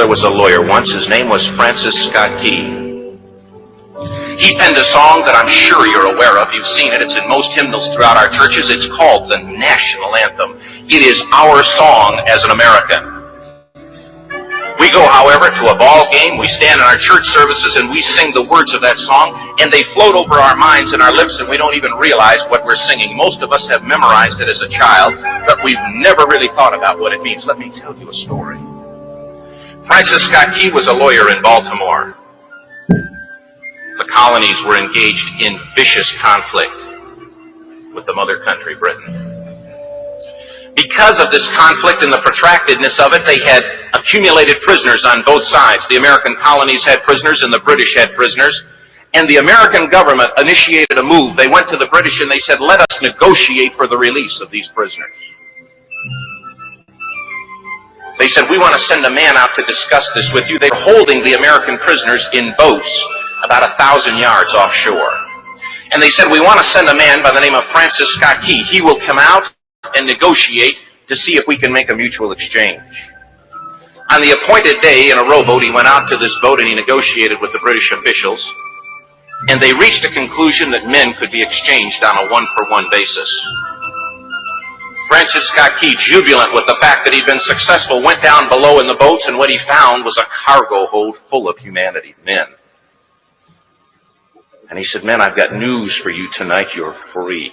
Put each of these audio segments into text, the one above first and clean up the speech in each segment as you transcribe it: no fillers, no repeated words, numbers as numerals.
there was a lawyer once. His name was Francis Scott Key. He penned a song that I'm sure you're aware of. You've seen it. It's in most hymnals throughout our churches. It's called the national anthem. It is our song as an American. We go, however, to a ball game. We stand in our church services and we sing the words of that song, and they float over our minds and our lips, and we don't even realize what we're singing. Most of us have memorized it as a child, but we've never really thought about what it means. Let me tell you a story. Francis Scott Key was a lawyer in Baltimore. The colonies were engaged in vicious conflict with the mother country, Britain. Because of this conflict and the protractedness of it, they had accumulated prisoners on both sides. The American colonies had prisoners and the British had prisoners. And the American government initiated a move. They went to the British and they said, let us negotiate for the release of these prisoners. They said, we want to send a man out to discuss this with you. They were holding the American prisoners in boats about 1,000 yards offshore. And they said, we want to send a man by the name of Francis Scott Key. He will come out and negotiate to see if we can make a mutual exchange. On the appointed day, in a rowboat, he went out to this boat and he negotiated with the British officials, and they reached a conclusion that men could be exchanged on a one-for-one basis. Francis Scott Key, jubilant with the fact that he'd been successful, went down below in the boats, and what he found was a cargo hold full of humanity, men. And he said, men, I've got news for you tonight. You're free.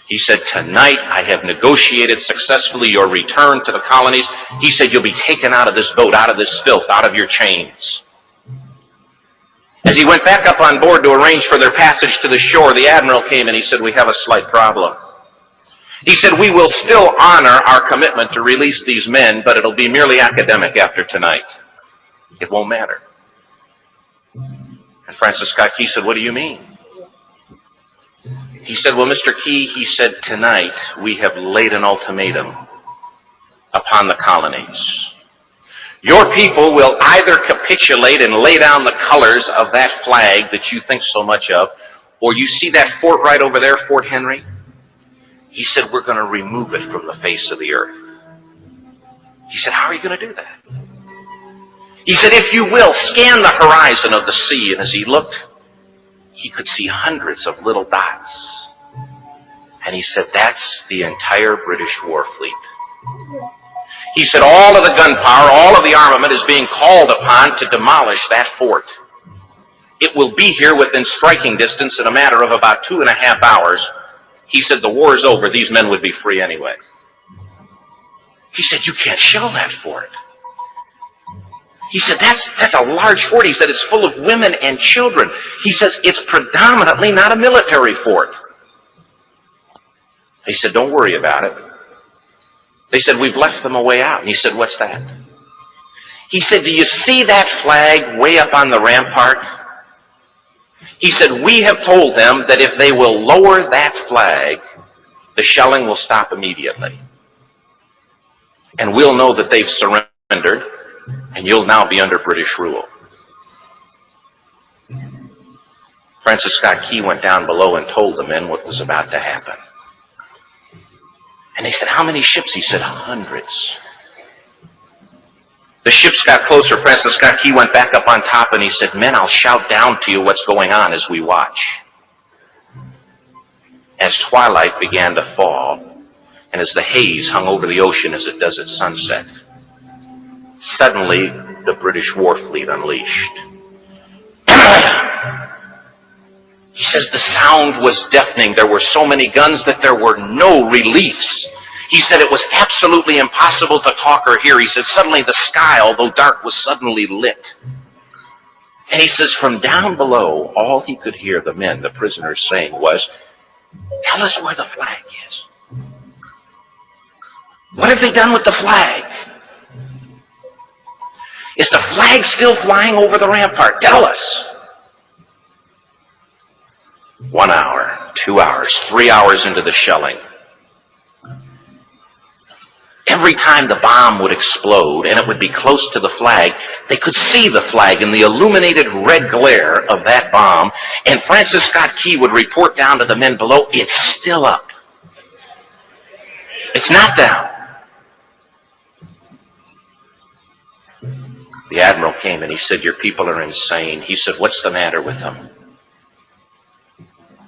He said, tonight I have negotiated successfully your return to the colonies. He said, you'll be taken out of this boat, out of this filth, out of your chains. As he went back up on board to arrange for their passage to the shore, the admiral came and he said, we have a slight problem. He said, we will still honor our commitment to release these men, but it'll be merely academic after tonight. It won't matter. And Francis Scott Key said, what do you mean? He said, well, Mr. Key, he said, tonight we have laid an ultimatum upon the colonies. Your people will either capitulate and lay down the colors of that flag that you think so much of, or you see that fort right over there, Fort Henry? He said, we're going to remove it from the face of the earth. He said, how are you going to do that? He said, if you will, scan the horizon of the sea. And as he looked, he could see hundreds of little dots. And he said, that's the entire British war fleet. He said, all of the gunpowder, all of the armament is being called upon to demolish that fort. It will be here within striking distance in a matter of about 2.5 hours. He said, the war is over. These men would be free anyway. He said, you can't shell that fort. He said, that's a large fort. He said, it's full of women and children. He says, it's predominantly not a military fort. He said, don't worry about it. They said, we've left them a way out. And he said, what's that? He said, do you see that flag way up on the rampart? He said, we have told them that if they will lower that flag, the shelling will stop immediately. And we'll know that they've surrendered, and you'll now be under British rule. Francis Scott Key went down below and told the men what was about to happen. And they said, how many ships? He said, hundreds. The ships got closer. Francis Scott Key went back up on top and he said, men, I'll shout down to you what's going on as we watch. As twilight began to fall, and as the haze hung over the ocean as it does at sunset, suddenly the British war fleet unleashed. He says the sound was deafening. There were so many guns that there were no reliefs. He said it was absolutely impossible to talk or hear. He said suddenly the sky, although dark, was suddenly lit. And he says from down below, all he could hear the men, the prisoners, saying was, tell us where the flag is. What have they done with the flag? Is the flag still flying over the rampart? Tell us. 1 hour, 2 hours, 3 hours into the shelling, every time the bomb would explode and it would be close to the flag, they could see the flag in the illuminated red glare of that bomb, and Francis Scott Key would report down to the men below, it's still up. It's not down. The admiral came and he said, your people are insane. He said, what's the matter with them?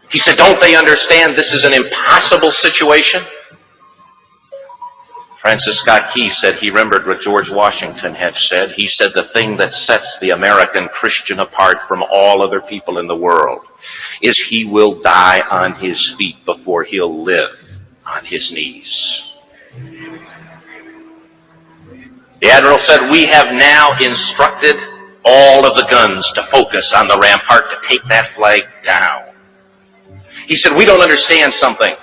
He said, don't they understand this is an impossible situation? Francis Scott Key said he remembered what George Washington had said. He said the thing that sets the American Christian apart from all other people in the world is he will die on his feet before he'll live on his knees. The admiral said, we have now instructed all of the guns to focus on the rampart to take that flag down. He said, we don't understand something.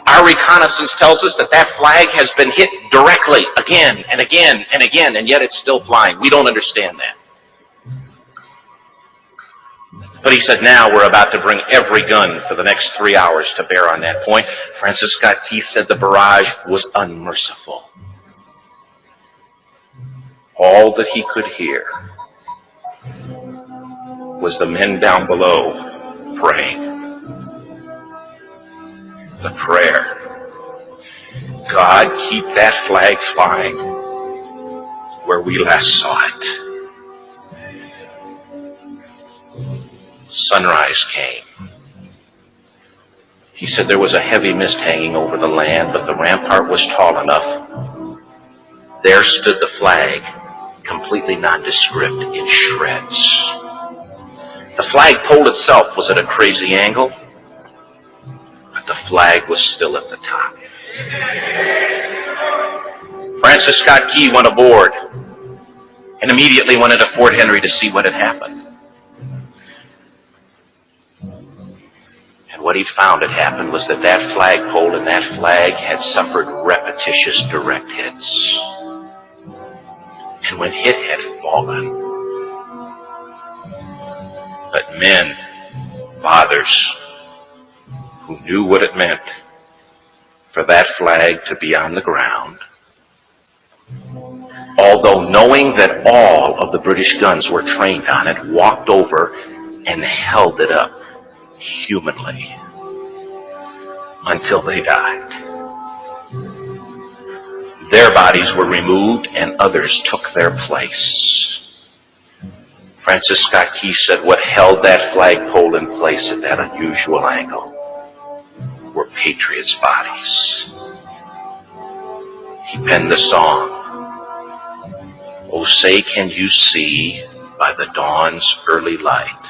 Our reconnaissance tells us that that flag has been hit directly again and again and again, and yet it's still flying. We don't understand that. But he said, now we're about to bring every gun for the next 3 hours to bear on that point. Francis Scott Key said the barrage was unmerciful. All that he could hear was the men down below praying. The prayer, God, keep that flag flying where we last saw it. Sunrise came. He said there was a heavy mist hanging over the land, but the rampart was tall enough. There stood the flag, completely nondescript, in shreds. The flagpole itself was at a crazy angle, but the flag was still at the top. Francis Scott Key went aboard and immediately went into Fort Henry to see what had happened. And what he'd found had happened was that that flagpole and that flag had suffered repetitious direct hits. And when it had fallen, but men, fathers, who knew what it meant for that flag to be on the ground, although knowing that all of the British guns were trained on it, walked over and held it up humanly until they died. Their bodies were removed and others took their place. Francis Scott Key said what held that flagpole in place at that unusual angle were patriots' bodies. He penned the song, "Oh, say can you see by the dawn's early light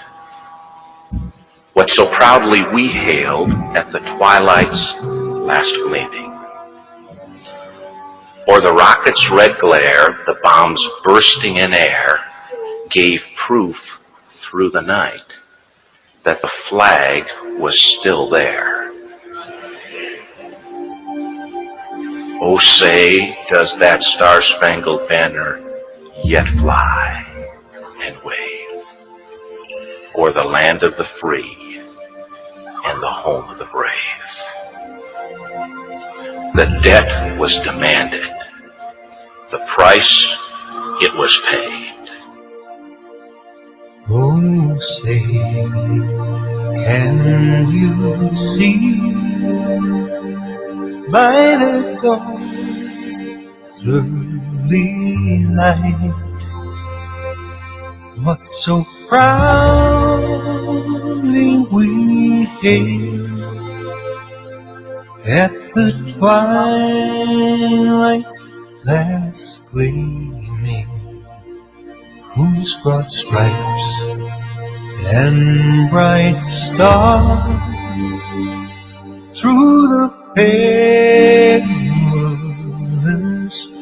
what so proudly we hailed at the twilight's last gleaming? Or the rocket's red glare, the bombs bursting in air, gave proof through the night that the flag was still there. Oh, say, does that star-spangled banner yet fly and wave o'er the land of the free and the home of the brave? The debt was demanded. The price, it was paid." Oh, say, can you see by the dawn's early light what so proudly we hailed at the twilight's last gleaming, whose broad stripes and bright stars through the perilous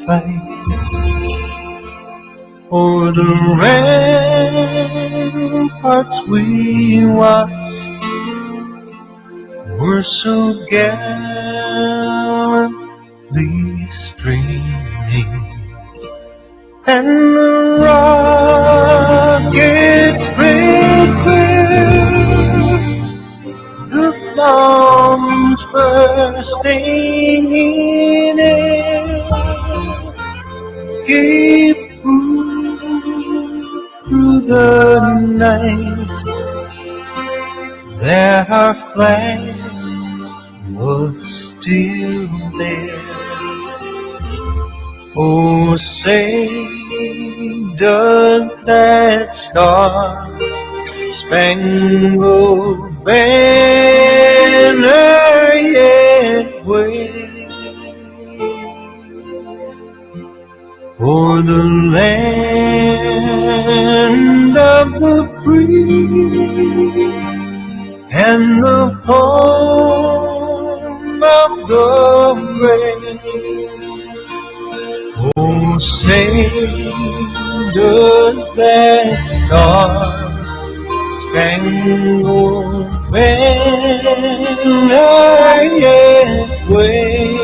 fight o'er the ramparts we watched were so gallantly streaming, and the rockets break clear, the bombs bursting in air, gave proof through the night that our flag was still there. Oh, say, does that star-spangled banner yet wave o'er the land of the free and the home of the brave? Oh, say, does that star-spangled banner yet wave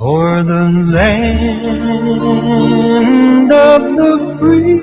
o'er the land of the free